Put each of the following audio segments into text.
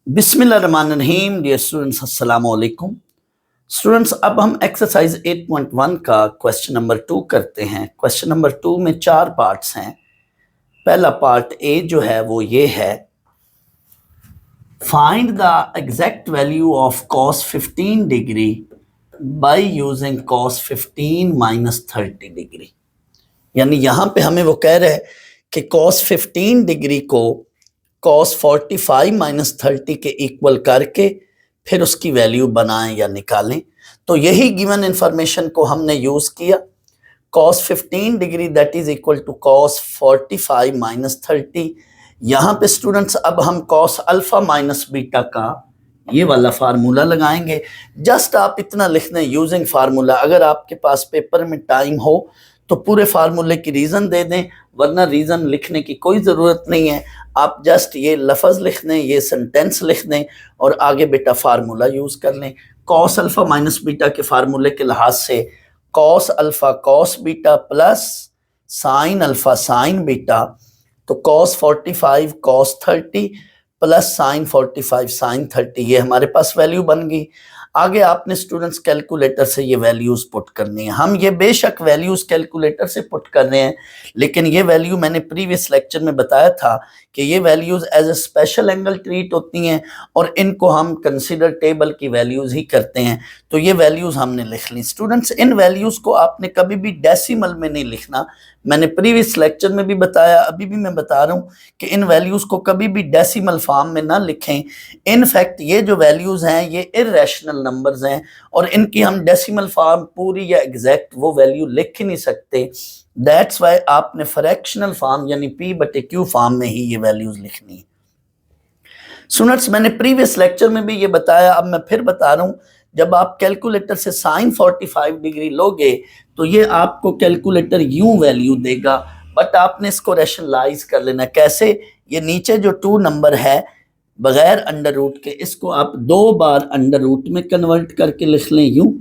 बिस्मिल्लाहिर्रहमानिर्रहीम। Dear students, अस्सलाम वालेकुम। स्टूडेंट्स, अब हम एक्सरसाइज 8.1 का क्वेश्चन नंबर 2 करते हैं। क्वेश्चन नंबर 2 में 4 पार्ट्स हैं। पहला पार्ट ए जो है वो ये है, find the exact value of cos 15 degree by using cos 15 minus 30 degree. यानी यहाँ पे हमें वो कह रहे हैं कि cos 15 डिग्री को cos 45 माइनस 30 के इक्वल करके फिर उसकी वैल्यू बनाएं या निकालें। तो यही गिवन इंफॉर्मेशन को हमने यूज किया। cos 15 degree that is equal to cos 45 minus 30। यहाँ पे स्टूडेंट्स अब हम cos अल्फा माइनस बीटा का ये वाला फार्मूला लगाएंगे। जस्ट आप इतना लिखना है यूजिंग फार्मूला। अगर आपके पास पेपर में टाइम हो तो पूरे फार्मूले की रीज़न दे दें, वरना रीज़न लिखने की कोई ज़रूरत नहीं है। आप जस्ट ये लफ्ज़ लिख दें, ये सेंटेंस लिख दें और आगे बेटा फार्मूला यूज़ कर लें। कॉस अल्फ़ा माइनस बीटा के फार्मूले के लिहाज से cos alpha cos beta plus sine alpha sine beta, तो cos 45 cos 30 plus sine 45 sine 30, ये हमारे पास वैल्यू बन गई। आगे आपने स्टूडेंट्स कैलकुलेटर से ये वैल्यूज पुट करनी है। हम ये बेशक वैल्यूज कैलकुलेटर से पुट कर रहे हैं, लेकिन ये वैल्यू मैंने प्रीवियस लेक्चर में बताया था कि ये values as a special angle treat होती हैं और इनको हम कंसिडर टेबल की वैल्यूज ही करते हैं। तो ये वैल्यूज हमने लिख ली। स्टूडेंट्स, इन वैल्यूज को आपने कभी भी डेसिमल में नहीं लिखना। मैंने प्रीवियस लेक्चर में भी बताया, अभी भी मैं बता रहा हूँ कि इन वैल्यूज को कभी भी डेसिमल फॉर्म में ना लिखें। इनफैक्ट ये जो वैल्यूज हैं ये इर्रेशनल नंबर्स हैं और इनकी हम डेसिमल फॉर्म पूरी या एग्जैक्ट वो वैल्यू लिख ही नहीं सकते। दैट्स वाई आपने फ्रैक्शनल फॉर्म यानी p/q फॉर्म में ही ये वैल्यूज लिखनी है। स्टूडेंट्स, मैंने प्रीवियस लेक्चर में भी ये बताया, अब मैं फिर बता रहा हूँ। जब आप कैलकुलेटर से साइन 45 डिग्री लोगे तो ये आपको कैलकुलेटर यूं वैल्यू देगा, बट आपने इसको रैशनलाइज कर लेना। कैसे? ये नीचे जो 2 नंबर है बगैर अंडर रूट के, इसको आप 2 बार अंडर रूट में कन्वर्ट करके लिख लें यूं,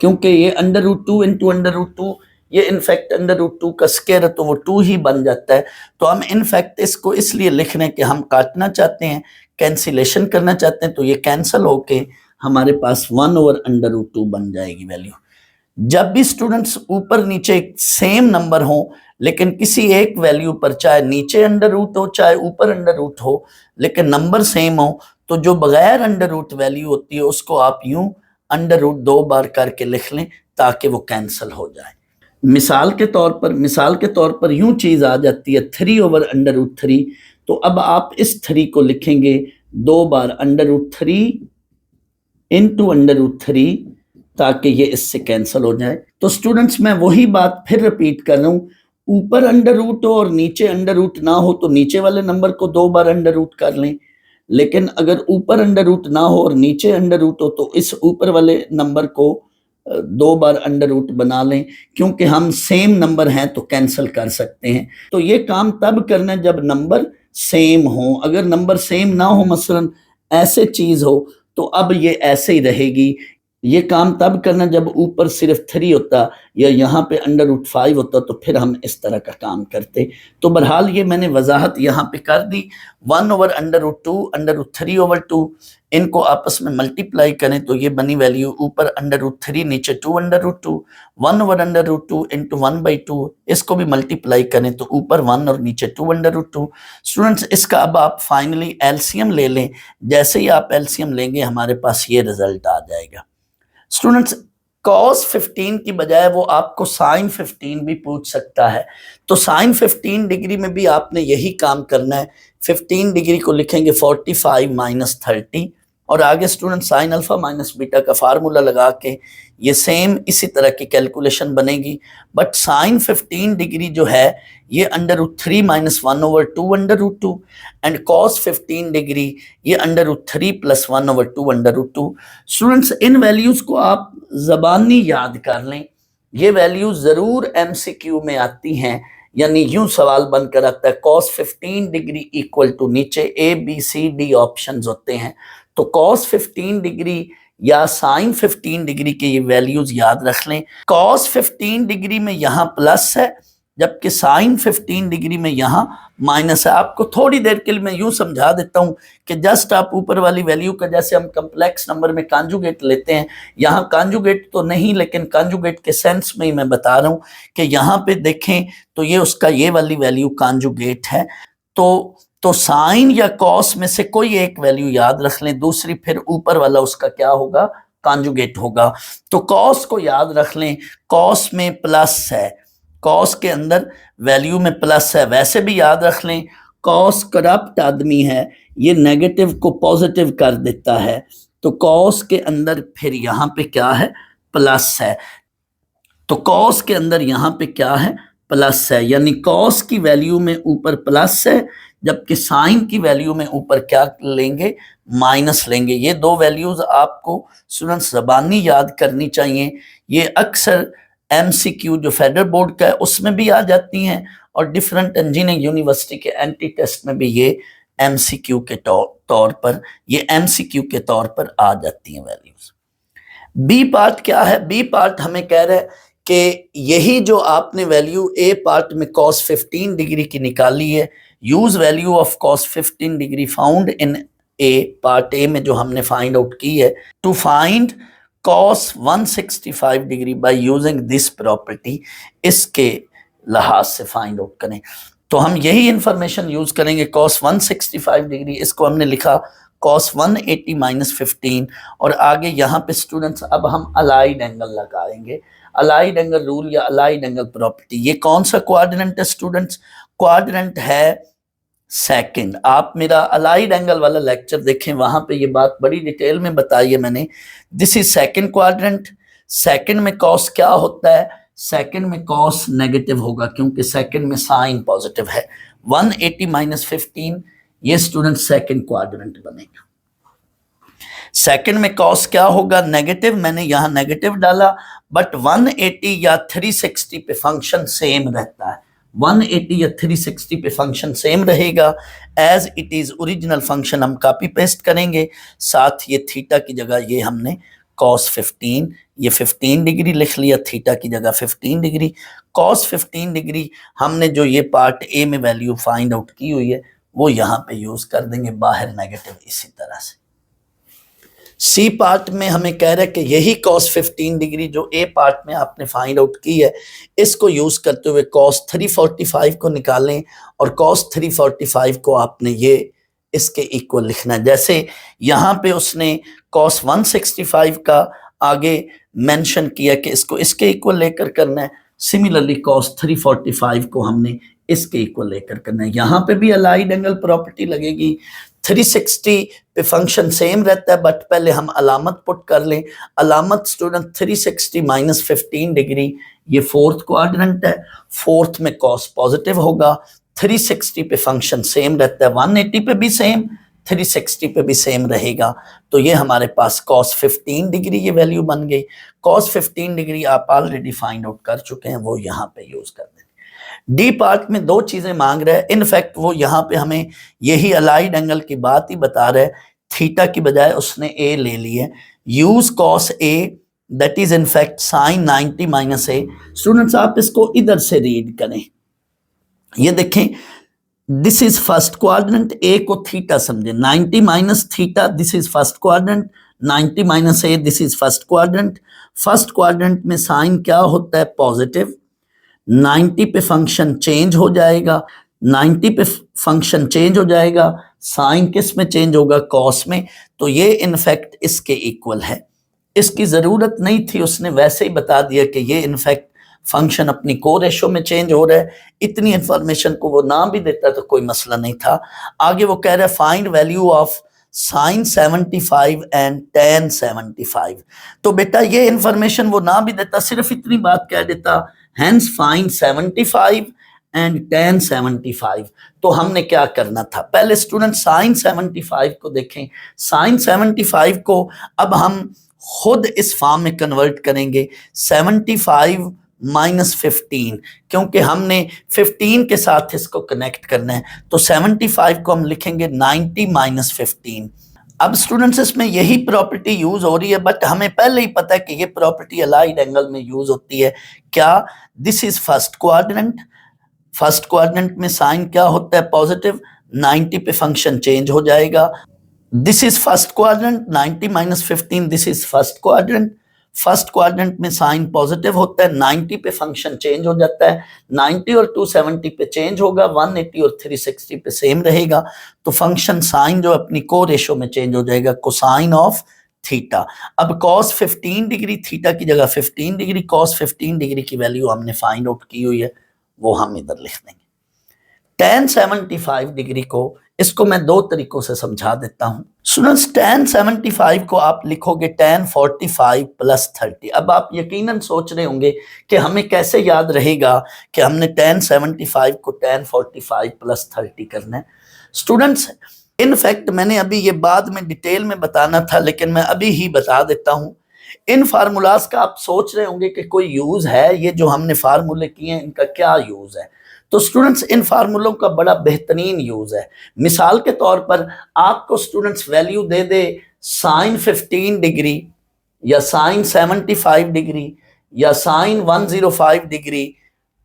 क्योंकि ये under root 2 into under root 2, ये इनफैक्ट अंडर रूट 2 का स्क्वायर है तो वो 2 ही बन जाता है। तो हम इनफैक्ट इसको इसलिए लिख रहे हैं कि हम काटना चाहते हैं, कैंसिलेशन करना चाहते हैं, तो ये कैंसिल होके हमारे पास 1 ओवर अंडर रूट 2 बन जाएगी वैल्यू। जब भी स्टूडेंट्स ऊपर नीचे सेम नंबर हो लेकिन किसी एक वैल्यू पर, चाहे नीचे अंडर रूट हो चाहे ऊपर अंडर रूट हो, लेकिन नंबर सेम हो, तो जो बगैर अंडर रूट वैल्यू होती है उसको आप यूं अंडर रूट 2 बार करके लिख लें ताकि वो कैंसिल हो जाए। मिसाल के तौर पर यूं चीज आ जाती है 3 ओवर अंडर रूट 3, तो अब आप इस 3 को लिखेंगे 2 बार under root 3 into under root 3 ताकि ये इससे कैंसिल हो जाए। तो स्टूडेंट्स, मैं वही बात फिर रिपीट कर रहा हूँ, ऊपर अंडर रूट हो और नीचे अंडर रूट ना हो तो नीचे वाले नंबर को 2 बार अंडर रूट कर लें, लेकिन अगर ऊपर अंडर रूट ना हो और नीचे अंडर रूट हो तो इस ऊपर वाले नंबर को 2 बार अंडर रूट बना लें, क्योंकि हम सेम नंबर हैं तो कैंसिल कर सकते हैं। तो ये काम तब करना है जब नंबर सेम हो। अगर नंबर सेम ना हो, मसलन ऐसे चीज हो, तो अब ये ऐसे ही रहेगी। ये काम तब करना जब ऊपर सिर्फ 3 होता या यहाँ पे अंडर रूट 5 होता, तो फिर हम इस तरह का काम करते। तो बहरहाल ये मैंने वजाहत यहाँ पे कर दी। 1 over under root 2 under root 3 over 2, इनको आपस में मल्टीप्लाई करें तो ये बनी वैल्यू ऊपर अंडर रूट 3 नीचे 2 under root 2, 1 over under root 2 into 1/2, इसको भी मल्टीप्लाई करें तो ऊपर 1 और नीचे 2 अंडर रूट 2। स्टूडेंट्स, इसका अब आप फाइनली एलसीएम ले लें। जैसे ही आप एलसीएम लेंगे हमारे पास ये रिजल्ट आ जाएगा। स्टूडेंट्स, cos 15 की बजाय वो आपको sin 15 भी पूछ सकता है, तो sin 15 डिग्री में भी आपने यही काम करना है। 15 डिग्री को लिखेंगे 45 माइनस 30 और आगे student sine alpha minus beta का फार्मूला लगा के ये सेम इसी तरह की कैलकुलेशन बनेगी। बट साइन 15 डिग्री जो है ये under root 3 minus 1 over 2 under root 2 and cos 15 degree ये under root 3 plus 1 over 2 under root 2। Students, इन वैल्यूज को आप ज़बानी याद कर लें। ये वैल्यू ज़रूर एमसीक्यू में आती हैं, यानी यूं सवाल बनकर आता है cos 15 डिग्री इक्वल टू, नीचे ABCD ऑप्शंस होते हैं, तो cos 15 डिग्री या sin 15 डिग्री के ये वैल्यूज याद रख लें। cos 15 डिग्री में यहाँ प्लस है, जबकि साइन 15 डिग्री में यहाँ माइनस है। आपको थोड़ी देर के लिए मैं यूं समझा देता हूं कि जस्ट आप ऊपर वाली वैल्यू का जैसे हम कम्प्लेक्स नंबर में कॉन्जुगेट लेते हैं, यहाँ कॉन्जुगेट तो नहीं लेकिन कॉन्जुगेट के सेंस में ही मैं बता रहा हूं कि यहाँ पे देखें तो ये उसका ये वाली वैल्यू कॉन्जुगेट है। तो साइन या कॉस में से कोई एक वैल्यू याद रख लें, दूसरी फिर ऊपर वाला उसका क्या होगा, कॉन्जुगेट होगा। तो कॉस को याद रख लें, कॉस में प्लस है, कॉस के अंदर वैल्यू में प्लस है। वैसे भी याद रख लें कॉस करप्ट आदमी है, ये नेगेटिव को पॉजिटिव कर देता है। तो कॉस के अंदर फिर यहाँ पे क्या है, प्लस है। तो कॉस के अंदर यहाँ पे क्या है, प्लस है, यानी कॉस की वैल्यू में ऊपर प्लस है, जबकि साइन की वैल्यू में ऊपर क्या लेंगे, माइनस लेंगे। ये दो वैल्यूज आपको स्टूडेंट्स ज़बानी याद करनी चाहिए। ये अक्सर MCQ जो फेडरल बोर्ड का है उसमें भी आ जाती हैं और डिफरेंट इंजीनियरिंग यूनिवर्सिटी के एंटी टेस्ट में भी ये MCQ के तौर पर आ जाती हैं वैल्यूज। बी पार्ट क्या है, बी पार्ट हमें कह रहा है कि यही जो आपने वैल्यू ए पार्ट में cos 15 डिग्री की निकाली है, use value of cos 15 degree found in a part a में जो हमने फाइंड आउट की है, to find cos 165 degree by using this property, इसके लिहाज से फाइंड आउट करें। तो हम यही इंफॉर्मेशन यूज करेंगे, cos 165 डिग्री, इसको हमने लिखा cos 180 माइनस 15, और आगे यहाँ पे स्टूडेंट्स अब हम अलाइड एंगल लगाएंगे, अलाइड एंगल रूल या अलाइड एंगल प्रॉपर्टी। ये कौन सा क्वाड्रेंट है स्टूडेंट्स, क्वाड्रेंट है सेकंड। आप मेरा अलाइड एंगल वाला लेक्चर देखें, वहां पे ये बात बड़ी डिटेल में बताई है मैंने। This is second quadrant. Second में कॉस क्या होता है, सेकंड में कॉस नेगेटिव होगा क्योंकि सेकंड में साइन पॉजिटिव है। 180 माइनस 15 ये स्टूडेंट सेकंड क्वाड्रेंट बनेगा। सेकंड में कॉस क्या होगा, नेगेटिव, मैंने यहाँ नेगेटिव डाला, बट 180 या 360 पे फंक्शन सेम रहता है। 180 या 360 पे फंक्शन सेम रहेगा, as it is original function हम कॉपी पेस्ट करेंगे। साथ ये थीटा की जगह ये हमने cos 15, ये 15 डिग्री लिख लिया, थीटा की जगह 15 डिग्री। cos 15 डिग्री हमने जो ये पार्ट ए में वैल्यू फाइंड आउट की हुई है वो यहाँ पे यूज कर देंगे, बाहर नेगेटिव इसी तरह से। सी पार्ट में हमें कह रहा है कि यही cos 15 डिग्री जो ए पार्ट में आपने फाइंड आउट की है, इसको यूज करते हुए cos 345 को निकालें, और cos 345 को आपने ये इसके इक्वल लिखना है। जैसे यहाँ पे उसने cos 165 का आगे मेंशन किया कि इसको इसके इक्वल लेकर करना है, सिमिलरली cos 345 को हमने इसके इक्वल लेकर करना है। यहाँ पे भी अलाइड एंगल प्रॉपर्टी लगेगी। 360 पे फंक्शन सेम रहता है, बट पहले हम अलामत पुट कर लें। अलामत स्टूडेंट 360 माइनस 15 डिग्री, ये फोर्थ क्वाड्रेंट है, फोर्थ में कॉस पॉजिटिव होगा। 360 पे फंक्शन सेम रहता है, 180 पे भी सेम, 360 पे भी सेम रहेगा। तो ये हमारे पास cos 15 डिग्री ये वैल्यू बन गई। cos 15 डिग्री आप ऑलरेडी फाइंड आउट कर चुके हैं, वो यहाँ पे यूज कर दें। डी पार्ट में दो चीजें मांग रहा है, इनफैक्ट वो यहाँ पे हमें यही अलाइड एंगल की बात ही बता रहा है। थीटा की बजाय उसने ए ले ली है, use cos a that is in fact sin 90 minus a। Students आप इसको इधर से रीड करें, ये देखें, दिस इज फर्स्ट क्वाड्रेंट, ए को थीटा समझे, 90 minus theta this is first quadrant, 90 minus a this is first quadrant. First quadrant में साइन क्या होता है, पॉजिटिव। 90 पे फंक्शन चेंज हो जाएगा, 90 पे फंक्शन चेंज हो जाएगा, साइन किस में चेंज होगा, कॉस में। तो ये इनफैक्ट इसके इक्वल है। इसकी ज़रूरत नहीं थी, उसने वैसे ही बता दिया कि ये इनफैक्ट फंक्शन अपनी को रेशो में चेंज हो रहा है। इतनी इंफॉर्मेशन को वो ना भी देता तो कोई मसला नहीं था। आगे वो कह रहा है find value of sin 75 and tan 75। तो बेटा ये इंफॉर्मेशन वो ना भी देता, सिर्फ इतनी बात कह देता, hence find 75 एंड tan 75। तो हमने क्या करना था, पहले स्टूडेंट sin 75 को देखें। sin 75 को अब हम खुद इस फॉर्म में कन्वर्ट करेंगे, 75 माइनस 15, क्योंकि हमने 15 के साथ इसको कनेक्ट करना है। तो 75 को हम लिखेंगे 90 माइनस 15। अब स्टूडेंट्स इसमें यही प्रॉपर्टी यूज हो रही है, बट हमें पहले ही पता है कि ये प्रॉपर्टी अलाइड एंगल में यूज होती है। क्या, this is first quadrant, first quadrant में साइन क्या होता है, पॉजिटिव, 90 पे फंक्शन चेंज हो जाएगा। This is first quadrant, 90 minus 15, this is first quadrant. First quadrant में साइन पॉजिटिव होता है, 90 पे फंक्शन चेंज हो जाता है, 90 और 270 पे चेंज होगा, 180 और 360 पे सेम रहेगा। तो फंक्शन साइन जो अपनी को रेशो में चेंज हो जाएगा, कोसाइन ऑफ थीटा। अब cos 15 डिग्री, थीटा की जगह 15 डिग्री, cos 15 डिग्री की वैल्यू हमने फाइंड आउट की हुई है, वो हम इधर लिख देंगे। tan 75 डिग्री को, इसको मैं दो तरीकों से समझा देता हूं स्टूडेंट्स। tan 75 को आप लिखोगे tan 45 प्लस 30। अब आप यकीनन सोच रहे होंगे कि हमें कैसे याद रहेगा कि हमने tan 75 को tan 45 प्लस 30 करना है। स्टूडेंट्स इनफैक्ट मैंने अभी ये बाद में डिटेल में बताना था, लेकिन मैं अभी ही बता देता हूं। इन फार्मूलाज का आप सोच रहे होंगे कि कोई यूज है, ये जो हमने फार्मूले किए हैं इनका क्या यूज है। तो स्टूडेंट्स इन फार्मूलों का बड़ा बेहतरीन यूज है। मिसाल के तौर पर आपको स्टूडेंट्स वैल्यू दे दे साइन 15 डिग्री या साइन 75 डिग्री या sine 105 degree,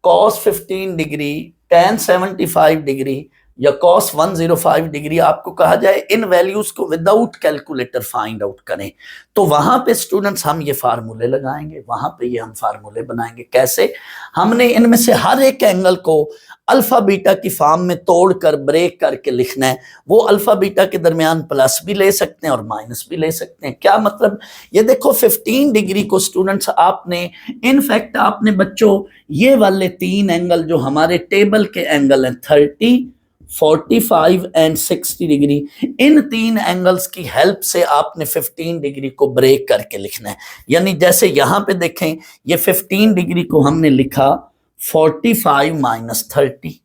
cos 15 degree, tan 75 degree या cos 105 डिग्री, आपको कहा जाए इन वैल्यूज को विदाउट कैलकुलेटर फाइंड आउट करें, तो वहां पे स्टूडेंट्स हम ये फार्मूले लगाएंगे, वहां पे ये हम फार्मूले बनाएंगे। कैसे? हमने इनमें से हर एक एंगल को अल्फा बीटा की फॉर्म में तोड़कर ब्रेक करके लिखना है। वो अल्फा बीटा के दरमियान प्लस भी ले सकते हैं और माइनस भी ले सकते हैं। क्या मतलब? ये देखो 15 डिग्री को स्टूडेंट्स आपने, इनफैक्ट आपने बच्चों ये वाले तीन एंगल जो हमारे टेबल के एंगल हैं 30, 45 एंड 60 डिग्री, इन तीन एंगल्स की हेल्प से आपने 15 डिग्री को ब्रेक करके लिखना है। यानी जैसे यहां पे देखें, ये 15 डिग्री को हमने लिखा 45 माइनस 30,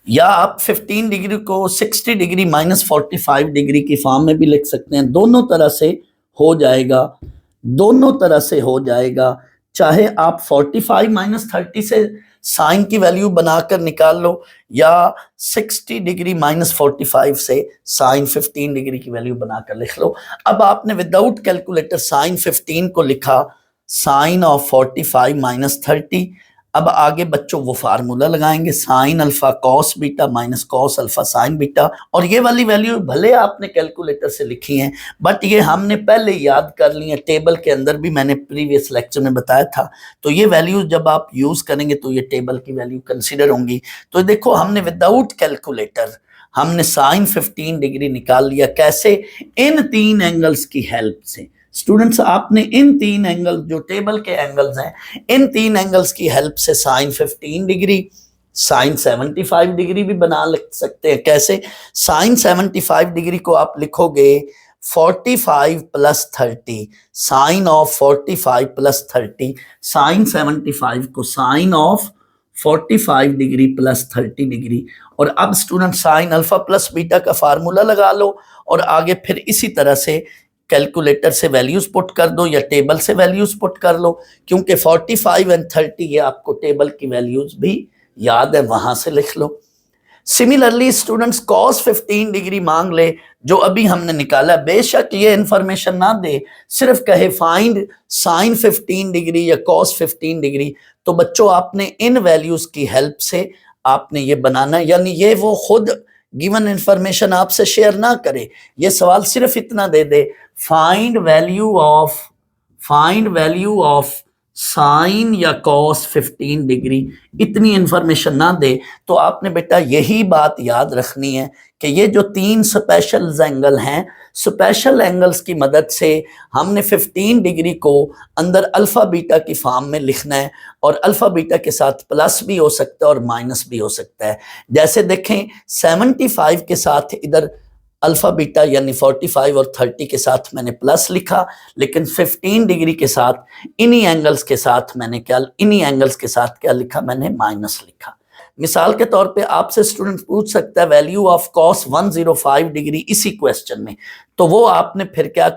या आप 15 डिग्री को 60 डिग्री माइनस 45 डिग्री की फॉर्म में भी लिख सकते हैं। दोनों तरह से हो जाएगा, दोनों तरह से हो जाएगा। चाहे आप 45 माइनस 30 से साइन की वैल्यू बनाकर निकाल लो, या 60 डिग्री माइनस 45 से साइन 15 डिग्री की वैल्यू बनाकर लिख लो। अब आपने विदाउट कैलकुलेटर साइन 15 को लिखा साइन ऑफ 45 माइनस 30। अब आगे बच्चों वो फार्मूला लगाएंगे, sine alpha cos beta minus cos alpha sign beta. और ये वाली वैल्यू भले आपने कैलकुलेटर से लिखी हैं, बट ये हमने पहले याद कर ली है, टेबल के अंदर भी मैंने प्रीवियस लेक्चर में बताया था। तो ये वैल्यूज जब आप यूज करेंगे तो ये टेबल की वैल्यू कंसिडर होंगी। तो देखो हमने विदाउट कैलकुलेटर हमने साइन 15 डिग्री निकाल लिया। कैसे? इन तीन एंगल्स की हेल्प से। स्टूडेंट्स आपने इन तीन एंगल जो टेबल के एंगल्स हैं, इन तीन एंगल्स की हेल्प से साइन 15 डिग्री, साइन 75 डिग्री भी बना सकते हैं। कैसे? साइन 75 डिग्री को आप लिखोगे 45 plus 30, sine of 45 plus 30, sine 75 को sine of 45 degree plus 30 degree. और अब student sine alpha plus beta का फार्मूला लगा लो और आगे फिर इसी तरह से कैलकुलेटर से वैल्यूज पुट कर दो या टेबल से वैल्यूज पुट कर लो, क्योंकि 45 एंड 30 ये आपको टेबल की वैल्यूज भी याद है, वहां से लिख लो। सिमिलरली स्टूडेंट्स cos 15 डिग्री मांग ले जो अभी हमने निकाला, बेशक ये इंफॉर्मेशन ना दे, सिर्फ कहे फाइंड साइन 15 डिग्री या cos 15 डिग्री, तो बच्चों आपने इन वैल्यूज की हेल्प से आपने ये बनाना, यानी ये वो खुद गिवन इंफॉर्मेशन आपसे शेयर ना करे, ये सवाल सिर्फ इतना दे दे फाइंड वैल्यू ऑफ साइन या कॉस 15 डिग्री, इतनी इंफॉर्मेशन ना दे, तो आपने बेटा यही बात याद रखनी है कि ये जो तीन स्पेशल एंगल हैं, स्पेशल एंगल्स की मदद से हमने 15 डिग्री को अंदर अल्फा बीटा की फॉर्म में लिखना है, और अल्फा बीटा के साथ प्लस भी हो सकता है और माइनस भी हो सकता है। जैसे देखें 75 के साथ इधर अल्फा बीटा यानी 45 और 30 के साथ मैंने प्लस लिखा, लेकिन 15 डिग्री के साथ इन्हीं एंगल्स के साथ क्या लिखा, मैंने माइनस लिखा। मिसाल के तौर पे आपसे स्टूडेंट पूछ सकता है वैल्यू ऑफ कॉस 105 डिग्री इसी क्वेश्चन में, तो वो आपने फिर क्या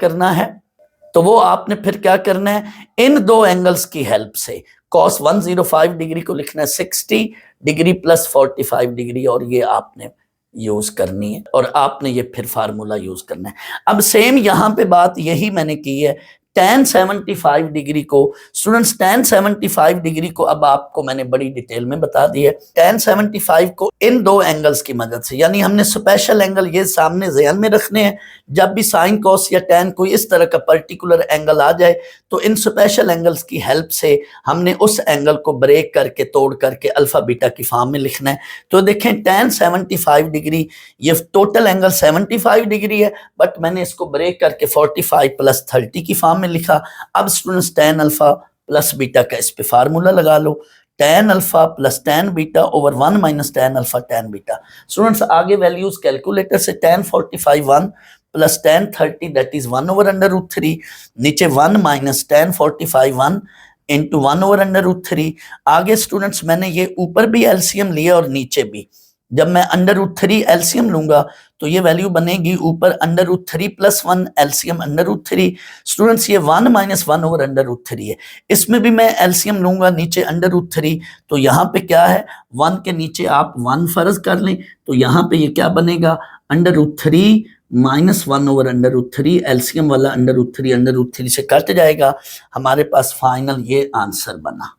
करना है, इन दो एंगल्स की हेल्प से कॉस 105 डिग्री को लिखना है 60 डिग्री प्लस 45 डिग्री, और ये आपने यूज करनी है और आपने ये फिर फार्मूला यूज करना है। अब सेम यहां पे बात यही मैंने की है, tan 75 डिग्री को, स्टूडेंट्स tan 75 डिग्री को अब आपको मैंने बड़ी डिटेल में बता दिया है। tan 75 को इन दो एंगल्स की मदद से, यानी हमने स्पेशल एंगल ये सामने ज़हन में रखने हैं, जब भी साइन कॉस या tan कोई इस तरह का पर्टिकुलर एंगल आ जाए तो इन स्पेशल एंगल्स की हेल्प से हमने उस एंगल को ब्रेक करके तोड़ करके अल्फा बीटा की फॉर्म में लिखना है। तो देखें tan 75 डिग्री, ये टोटल एंगल 75 डिग्री है, बट मैंने इसको ब्रेक करके 45 + 30 की फॉर्म में लिखा। अब students tan alpha plus beta का इस पे फार्मूला लगा लो, tan alpha plus tan beta over 1 - tan alpha tan beta. Students आगे वैल्यूज कैलकुलेटर से tan 45 1 plus tan 30 that is 1/√3, नीचे 1 - tan 45 1 इंटू 1/√3। आगे स्टूडेंट्स मैंने ये ऊपर भी एलसीएम लिया और नीचे भी, जब मैं √3 एलसीएम लूंगा तो ये वैल्यू बनेगी ऊपर √3 + 1 एलसीएम √3। स्टूडेंट्स ये 1 - 1/√3 है, इसमें भी मैं एलसीएम लूंगा नीचे √3, तो यहाँ पे क्या है 1 के नीचे आप 1 फर्ज कर लें, तो यहाँ पे ये क्या बनेगा √3 - 1/√3, एलसीएम वाला √3 से कट जाएगा, हमारे पास फाइनल ये आंसर बना।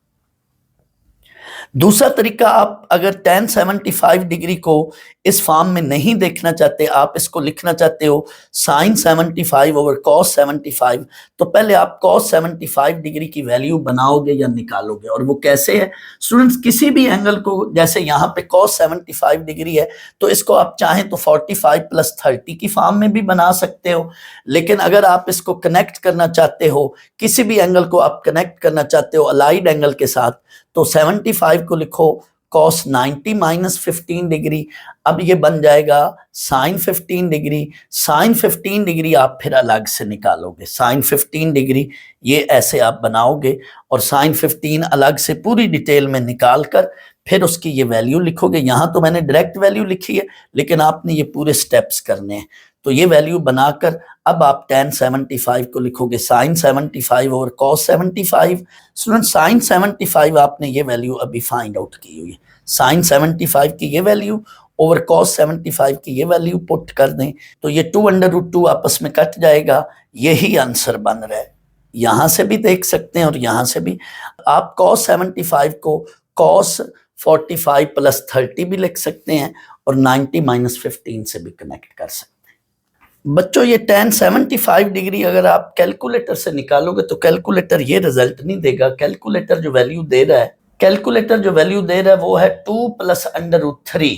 दूसरा तरीका, आप अगर tan 75 डिग्री को इस फॉर्म में नहीं देखना चाहते, आप इसको लिखना चाहते हो sin 75 ओवर cos 75, तो पहले आप cos 75 डिग्री की वैल्यू बनाओगे या निकालोगे, और वो कैसे है स्टूडेंट्स, किसी भी एंगल को, जैसे यहाँ पे cos 75 डिग्री है तो इसको आप चाहें तो 45 + 30 की फॉर्म में भी बना सकते हो, लेकिन अगर आप इसको कनेक्ट करना चाहते हो, किसी भी एंगल को आप कनेक्ट करना चाहते हो अलाइड एंगल के साथ, तो 75 को लिखो cos 90 - 15 डिग्री, अब ये बन जाएगा sin 15 डिग्री। sin 15 डिग्री आप फिर अलग से निकालोगे, sin 15 डिग्री ये ऐसे आप बनाओगे और sin 15 अलग से पूरी डिटेल में निकाल कर फिर उसकी ये वैल्यू लिखोगे। यहाँ तो मैंने डायरेक्ट वैल्यू लिखी है, लेकिन आपने ये पूरे स्टेप्स करने हैं, तो ये वैल्यू बनाकर अब आप tan 75 को लिखोगे sin 75 over cos 75। Student sin 75 आपने ये वैल्यू अभी फाइंड आउट की हुई है, sin 75 की ये वैल्यू ओवर cos 75 की ये वैल्यू पुट कर दें तो ये 2/2 आपस में कट जाएगा, यही आंसर बन रहा है। यहाँ से भी देख सकते हैं और यहाँ से भी, आप cos 75 को cos 45 + 30 भी लिख सकते हैं और 90 - 15 से भी कनेक्ट कर सकते हैं। बच्चों ये tan 75 डिग्री अगर आप कैलकुलेटर से निकालोगे तो कैलकुलेटर ये रिजल्ट नहीं देगा, कैलकुलेटर जो वैल्यू दे रहा है वो है 2 + √3,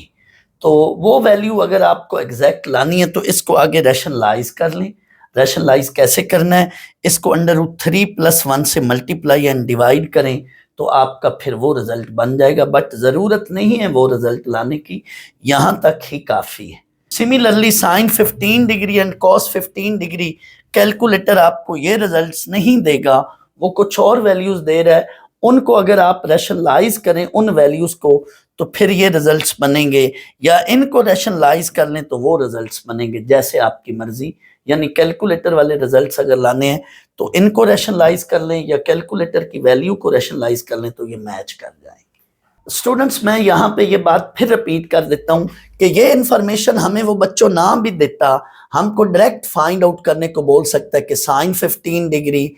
तो वो वैल्यू अगर आपको एग्जैक्ट लानी है तो इसको आगे रैशनलाइज कर लें। रैशनलाइज कैसे करना है, इसको √3 + 1 से मल्टीप्लाई एंड डिवाइड करें तो आपका फिर वो रिजल्ट बन जाएगा, बट ज़रूरत नहीं है वो रिजल्ट लाने की, यहाँ तक ही काफ़ी है। Similarly sin 15 degree and cos 15 degree, calculator आपको ये रिजल्ट्स नहीं देगा, वो कुछ और वैल्यूज दे रहा है, उनको अगर आप रैशनलाइज करें उन वैल्यूज को तो फिर ये रिजल्ट्स बनेंगे, या इनको रैशनलाइज कर लें तो वो रिजल्ट्स बनेंगे, जैसे आपकी मर्जी। यानी कैलकुलेटर वाले रिजल्ट्स अगर लाने हैं तो इनको रैशनलाइज कर लें या कैलकुलेटर की वैल्यू को रैशनलाइज कर लें तो ये मैच कर जाएंगे। स्टूडेंट्स मैं यहाँ पे ये बात फिर रिपीट कर देता हूँ कि ये इन्फॉर्मेशन हमें वो बच्चों ना भी देता, हमको डायरेक्ट फाइंड आउट करने को बोल सकता है कि sin 15 डिग्री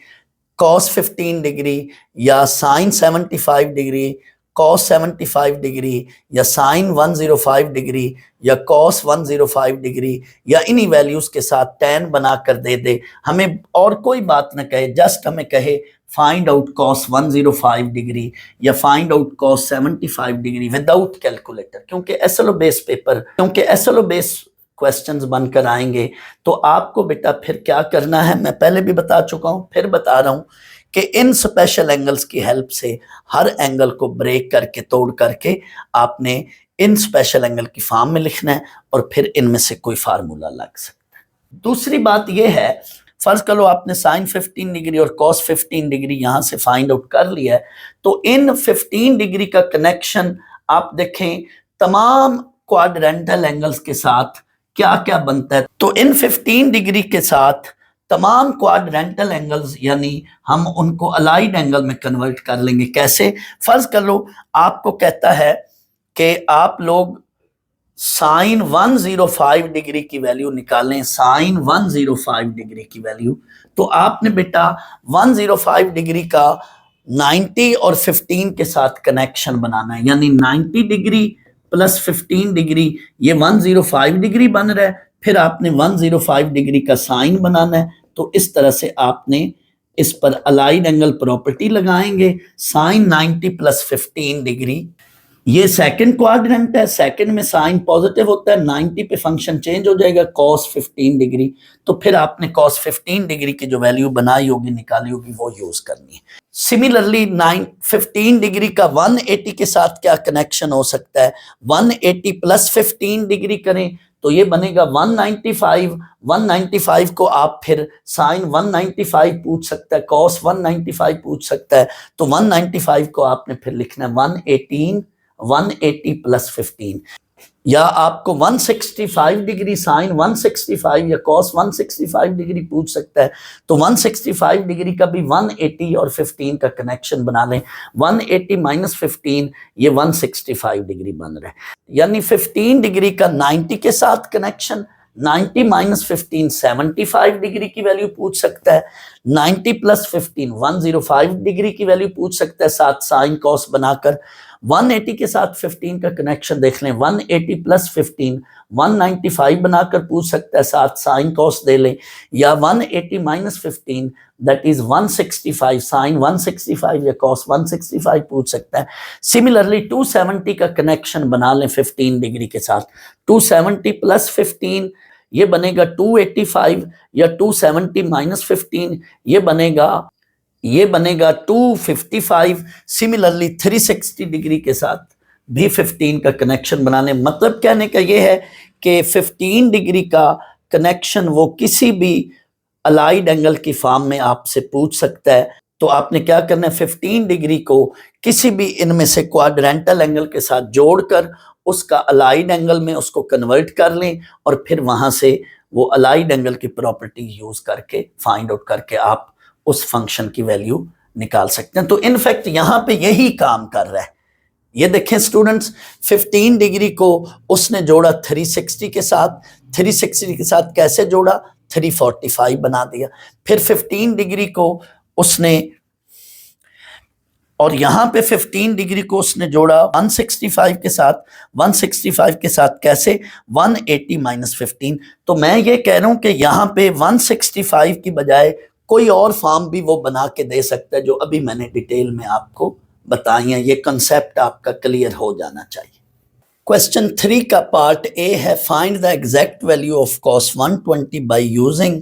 cos 15 डिग्री या sin 75 डिग्री cos 75 डिग्री या sin 105 डिग्री या cos 105 डिग्री या इन्हीं वैल्यूज के साथ tan बनाकर दे दे, हमें और कोई बात ना कहे, जस्ट हमें कहे फाइंड आउट cos 105 डिग्री या find out cos 75 degree without calculator, क्योंकि एसएलओ बेस क्वेश्चंस बनकर आएंगे। तो आपको बेटा फिर क्या करना है, मैं पहले भी बता चुका हूं, फिर बता रहा हूं कि इन स्पेशल एंगल्स की हेल्प से हर एंगल को ब्रेक करके तोड़ करके आपने इन स्पेशल एंगल की फॉर्म में लिखना है और फिर इनमें से कोई फार्मूला लग सकता है। दूसरी बात यह है, फर्ज करो आपने sin 15 डिग्री और cos 15 डिग्री यहां से फाइंड आउट कर लिया है, तो इन 15 डिग्री का कनेक्शन आप देखें तमाम क्वाड्रेंटल एंगल्स के साथ क्या क्या बनता है। तो इन 15 डिग्री के साथ तमाम क्वाड्रेंटल एंगल्स, यानी हम उनको अलाइड एंगल में कन्वर्ट कर लेंगे। कैसे, फर्ज कर लो आपको कहता है कि आप लोग साइन 105 डिग्री की वैल्यू निकालें, साइन 105 डिग्री की वैल्यू, तो आपने बेटा 105 डिग्री का 90 और 15 के साथ कनेक्शन बनाना है, यानी 90 डिग्री प्लस 15 डिग्री, ये 105 डिग्री बन रहा है। फिर आपने 105 डिग्री का साइन बनाना है, तो इस तरह से आपने इस पर अलाइड एंगल प्रॉपर्टी लगाएंगे, साइन 90 प्लस 15 डिग्री, ये सेकंड क्वाड्रेंट है, सेकंड में साइन पॉजिटिव होता है, 90 पे फंक्शन चेंज हो जाएगा cos 15 डिग्री, तो फिर आपने cos 15 डिग्री की जो वैल्यू बनाई होगी, निकाली होगी, वो यूज करनी है। सिमिलरली 15 डिग्री का 180 के साथ क्या कनेक्शन हो सकता है, 180 प्लस 15 डिग्री करें तो ये बनेगा 195, 195 को आप फिर साइन 195 पूछ सकता है, cos 195 पूछ सकता है, तो 195 को आपने फिर लिखना है 180 प्लस 15, या आपको 165 डिग्री साइन 165 या cos 165 डिग्री पूछ सकता है, तो 165 डिग्री का भी 180 और 15 का कनेक्शन बना लें, 180 माइनस 15 ये 165 डिग्री बन रहा है, यानी 15 डिग्री का 90 के साथ कनेक्शन, 90 माइनस 15 75 डिग्री की वैल्यू पूछ सकता है, 90 प्लस 15 105 डिग्री की वैल्यू पूछ सकता है, साथ साइन कॉस बनाकर 180 के साथ 15 का कनेक्शन देख लें, 180 प्लस 15 195 बनाकर पूछ सकता है, साथ साइन कॉस दे लें, या 180 माइनस 15 दैट इज 165 साइन 165 या कॉस 165 पूछ सकता है। सिमिलरली 270 का कनेक्शन बना लें 15 डिग्री के साथ, 270 प्लस 15 ये बनेगा 285, या 270 माइनस 15 ये बनेगा 255। सिमिलरली 360 डिग्री के साथ भी 15 का कनेक्शन बनाने, मतलब कहने का ये है कि 15 डिग्री का कनेक्शन वो किसी भी अलाइड एंगल की फॉर्म में आपसे पूछ सकता है, तो आपने क्या करना है, 15 डिग्री को किसी भी इनमें से क्वाड्रेंटल एंगल के साथ जोड़कर उसका अलाइड एंगल में उसको कन्वर्ट कर लें, और फिर वहां से वो अलाइड एंगल की प्रॉपर्टी यूज करके फाइंड आउट करके आप उस फंक्शन की वैल्यू निकाल सकते हैं। तो इनफैक्ट यहां पे यही काम कर रहा है। ये देखें स्टूडेंट्स, 15 डिग्री को उसने जोड़ा 360 के साथ, 360 के साथ कैसे जोड़ा, 345 बना दिया, फिर 15 डिग्री को उसने, और यहां पे 15 डिग्री को उसने जोड़ा 165 के साथ, 165 के साथ कैसे, 180 माइनस 15। तो मैं ये कह रहा हूं कि यहां पे 165 की बजाय कोई और फॉर्म भी वो बना के दे सकता है, जो अभी मैंने डिटेल में आपको बताई है। ये कंसेप्ट आपका क्लियर हो जाना चाहिए। क्वेश्चन 3 का पार्ट ए है, find the exact value of cos 120 by using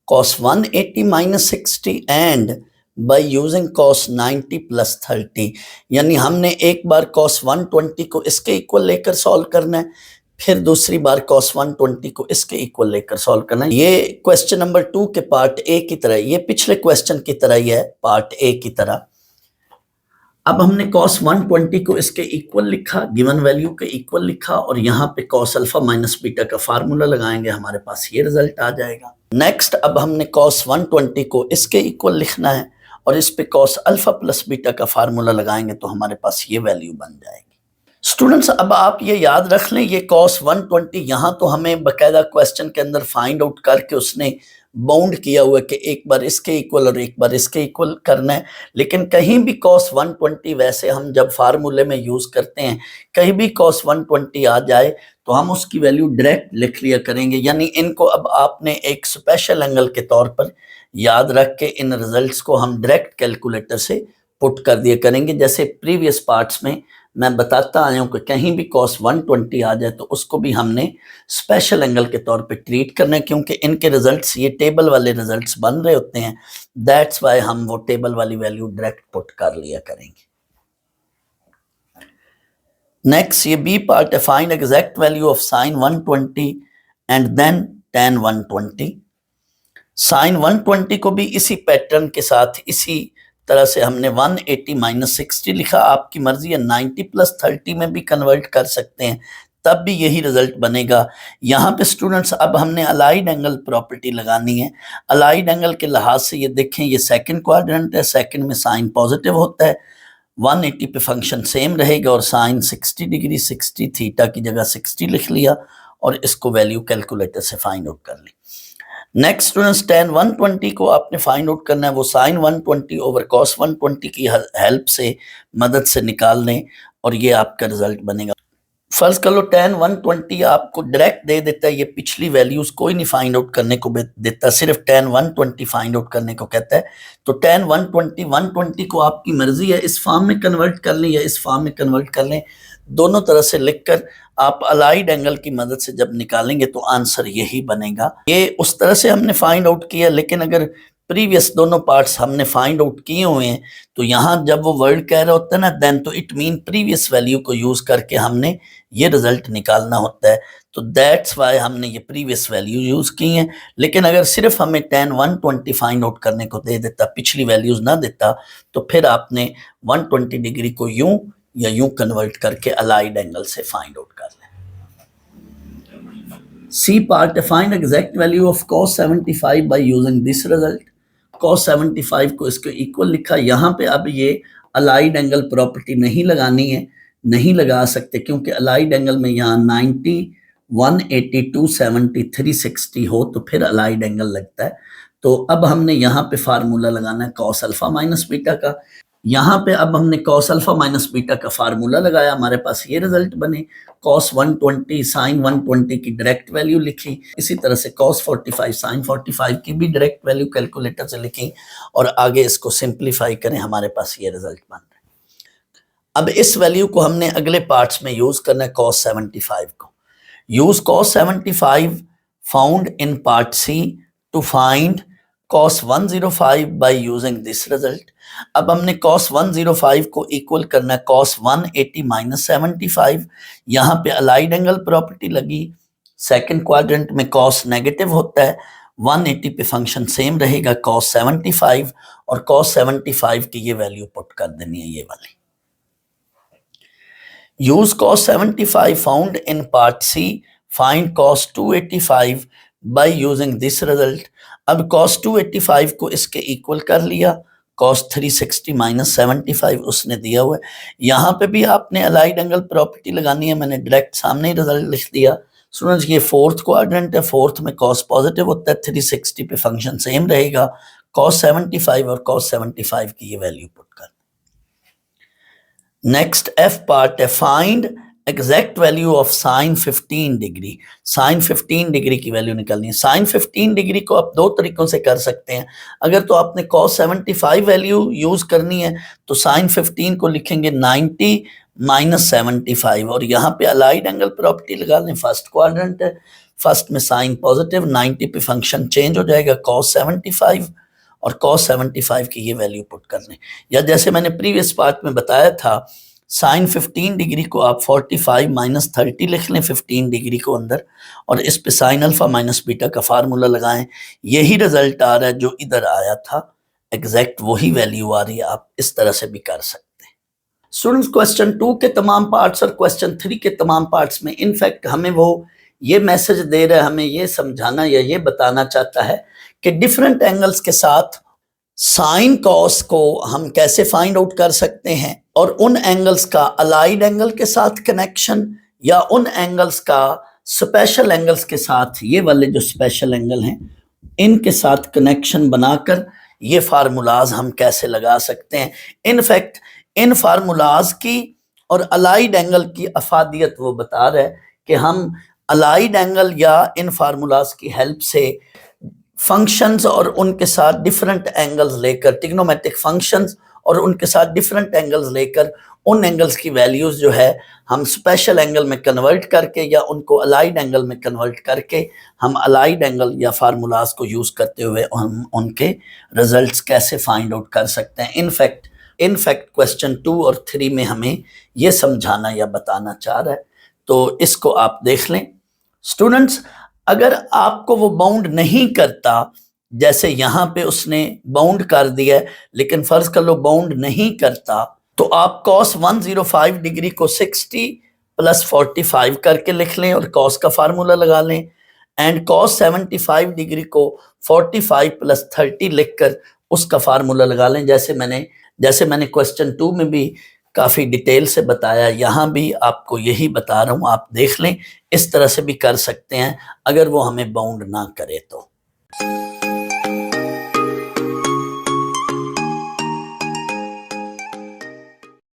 cos 180 minus 60 and by using cos 90 plus 30। यानी हमने एक बार cos 120 को इसके इक्वल लेकर सॉल्व करना है, फिर दूसरी बार cos 120 को इसके इक्वल लेकर सॉल्व करना है। ये क्वेश्चन नंबर 2 के पार्ट ए की तरह, ये पिछले क्वेश्चन की तरह ही है, पार्ट ए की तरह। अब हमने cos 120 को इसके इक्वल लिखा, गिवन वैल्यू के इक्वल लिखा, और यहाँ पे cos अल्फा माइनस बीटा का फार्मूला लगाएंगे, हमारे पास ये रिजल्ट आ जाएगा। नेक्स्ट अब हमने cos 120 को इसके इक्वल लिखना है, और इस पे cos अल्फा प्लस बीटा का फार्मूला लगाएंगे, तो हमारे पास ये वैल्यू बन जाएगी। स्टूडेंट्स अब आप ये याद रख लें, ये cos 120 यहाँ तो हमें बकायदा क्वेश्चन के अंदर फाइंड आउट करके उसने बाउंड किया हुआ कि एक बार इसके इक्वल और एक बार इसके इक्वल करना है, लेकिन कहीं भी cos 120 वैसे हम जब फार्मूले में यूज करते हैं, कहीं भी cos 120 आ जाए तो हम उसकी वैल्यू डायरेक्ट लिख लिया करेंगे। यानी इनको अब आपने एक स्पेशल एंगल के तौर पर याद रख के इन रिजल्ट्स को हम डायरेक्ट कैलकुलेटर से पुट कर दिया करेंगे। जैसे प्रीवियस पार्ट्स में मैं बताता आया हूं कि कहीं भी cos 120 आ जाए तो उसको भी हमने स्पेशल एंगल के तौर पे ट्रीट करना है, क्योंकि इनके रिजल्ट्स ये टेबल वाले रिजल्ट्स बन रहे होते हैं। दैट्स वाई हम वो टेबल वाली वैल्यू डायरेक्ट पुट कर लिया करेंगे। नेक्स्ट ये बी पार्ट है, find exact value of sine 120 and then tan 120। Sine 120 को भी इसी पैटर्न के साथ इसी तरह से हमने 180 माइनस 60 लिखा, आपकी मर्जी है 90 प्लस 30 में भी कन्वर्ट कर सकते हैं, तब भी यही रिजल्ट बनेगा। यहाँ पे स्टूडेंट्स अब हमने अलाइड एंगल प्रॉपर्टी लगानी है। अलाइड एंगल के लिहाज से ये देखें, ये सेकंड क्वाड्रेंट है, सेकंड में साइन पॉजिटिव होता है, 180 पे फंक्शन सेम रहेगा और साइन 60 डिग्री, 60 थीटा की जगह 60 लिख लिया और इसको वैल्यू कैलकुलेटर से फाइंड आउट कर ली। नेक्स्ट स्टूडेंट्स, tan 120 को आपने फाइंड आउट करना है, वो साइन 120 ओवर कॉस 120 की हेल्प से, मदद से निकाल लें और ये आपका रिजल्ट बनेगा। फर्ज कर लो tan 120 आपको डायरेक्ट दे देता है, ये पिछली वैल्यूज कोई नहीं फाइंड आउट करने को देता, सिर्फ tan 120 फाइंड आउट करने को कहता है। तो tan 120 को आपकी मर्जी है इस फॉर्म में कन्वर्ट कर लें या इस फॉर्म में कन्वर्ट कर लें, दोनों तरह से लिखकर आप अलाइड एंगल की मदद से जब निकालेंगे तो आंसर यही बनेगा। ये उस तरह से हमने फाइंड आउट किया, लेकिन अगर प्रीवियस दोनों पार्ट्स हमने फाइंड आउट किए हुए हैं तो यहाँ जब वो वर्ड कह रहा होता है ना देन, तो इट मीन प्रीवियस वैल्यू को यूज करके हमने ये रिजल्ट निकालना होता है, तो दैट्स वाई हमने ये प्रीवियस वैल्यू यूज की हैं। लेकिन अगर सिर्फ हमें tan 120 फाइंड आउट करने को दे देता, पिछली वैल्यूज ना देता, तो फिर आपने 120 डिग्री को यूं या यूं कन्वर्ट करके अलाइड एंगल से फाइंड आउट कर लें। C part, find exact value of cos 75 by using this result. cos 75 को इसके इक्वल लिखा, यहाँ पे अब ये अलाइड एंगल प्रॉपर्टी नहीं लगानी है, नहीं लगा सकते क्योंकि अलाइड एंगल में यहाँ 90, 180, 270, 360 हो तो फिर अलाइड एंगल लगता है। तो अब हमने यहाँ पे फार्मूला लगाना है cos अल्फा माइनस बीटा का। यहाँ पे अब हमने cos अल्फा माइनस बीटा का फार्मूला लगाया, हमारे पास ये रिजल्ट बने। cos 120 sin 120 की डायरेक्ट वैल्यू लिखी, इसी तरह से cos 45 sin 45 की भी डायरेक्ट वैल्यू कैलकुलेटर से लिखी और आगे इसको सिंप्लीफाई करें, हमारे पास ये रिजल्ट बन रहा है। अब इस वैल्यू को हमने अगले पार्ट्स में यूज करना है, cos 75 को। Use cos 75 found in part C to find cos 105 by using this result। अब हमने cos 105 को इक्वल करना है cos 180 माइनस 75। यहाँ पे अलाइड एंगल प्रॉपर्टी लगी, सेकंड क्वाड्रेंट में cos नेगेटिव होता है, 180 पे फंक्शन सेम रहेगा cos 75 और cos 75 की ये वैल्यू पुट कर देनी है, ये वाली। Use cos 75 found in part C, find cos 285 by using this result. अब cos 285 को इसके इक्वल कर लिया, cos 360 माइनस 75 उसने दिया हुआ है। यहाँ पे भी आपने अलाइड एंगल प्रॉपर्टी लगानी है, मैंने डायरेक्ट सामने ही रिजल्ट लिख दिया। स्टूडेंट्स, ये फोर्थ क्वाड्रेंट है, फोर्थ में cos पॉजिटिव होता है, 360 पे फंक्शन सेम रहेगा, cos 75 और cos 75 की ये वैल्यू पुट कर। नेक्स्ट एफ पार्ट है, find exact value of sine 15 degree. Sine 15 degree की वैल्यू निकालनी है। साइन 15 डिग्री को आप दो तरीकों से कर सकते हैं। अगर तो आपने cos 75 वैल्यू यूज करनी है तो साइन 15 को लिखेंगे 90 माइनस 75 और यहाँ पे अलाइड एंगल प्रॉपर्टी लगा लें, फर्स्ट क्वाड्रेंट है, फर्स्ट में साइन पॉजिटिव, 90 पे फंक्शन चेंज हो जाएगा cos 75 और cos 75 की ये वैल्यू पुट कर लें। या जैसे मैंने प्रीवियस पार्ट में बताया था, साइन 15 डिग्री को आप 45 माइनस 30 लिख लें 15 डिग्री को अंदर, और इस पे साइन अल्फा माइनस बीटा का फार्मूला लगाएं, यही रिजल्ट आ रहा है जो इधर आया था, एग्जैक्ट वही वैल्यू आ रही है। आप इस तरह से भी कर सकते हैं। स्टूडेंट्स, क्वेश्चन 2 के तमाम पार्ट्स और क्वेश्चन 3 के तमाम पार्ट्स में इनफैक्ट हमें वो ये मैसेज दे रहा है, हमें ये समझाना या ये बताना चाहता है कि डिफरेंट एंगल्स के साथ साइन कॉस को हम कैसे फाइंड आउट कर सकते हैं, और उन एंगल्स का अलाइड एंगल के साथ कनेक्शन या उन एंगल्स का स्पेशल एंगल्स के साथ, ये वाले जो स्पेशल एंगल हैं इनके साथ कनेक्शन बनाकर ये फार्मूलाज हम कैसे लगा सकते हैं। इनफैक्ट इन फार्मूलाज की और अलाइड एंगल की अफादियत वो बता रहा है कि हम अलाइड एंगल या इन फार्मूलाज की हेल्प से फंक्शंस और उनके साथ डिफरेंट एंगल्स लेकर, ट्रिग्नोमेट्रिक फंक्शंस और उनके साथ डिफरेंट एंगल्स लेकर उन एंगल्स की वैल्यूज जो है हम स्पेशल एंगल में कन्वर्ट करके या उनको अलाइड एंगल में कन्वर्ट करके हम अलाइड एंगल या फार्मूलाज को यूज करते हुए हम उनके रिजल्ट्स कैसे फाइंड आउट कर सकते हैं। इनफैक्ट क्वेश्चन 2 और 3 में हमें ये समझाना या बताना चाह रहा है, तो इसको आप देख लें। स्टूडेंट्स, अगर आपको वो बाउंड नहीं करता, जैसे यहाँ पे उसने बाउंड कर दिया है, लेकिन फर्ज कर लो बाउंड नहीं करता, तो आप cos 105 डिग्री को 60 प्लस 45 करके लिख लें और cos का फार्मूला लगा लें, एंड cos 75 डिग्री को 45 प्लस 30 लिखकर उसका फार्मूला लगा लें, जैसे मैंने जैसे मैंने क्वेश्चन 2 में भी काफ़ी डिटेल से बताया, यहाँ भी आपको यही बता रहा हूँ, आप देख लें। इस तरह से भी कर सकते हैं अगर वो हमें बाउंड ना करे तो।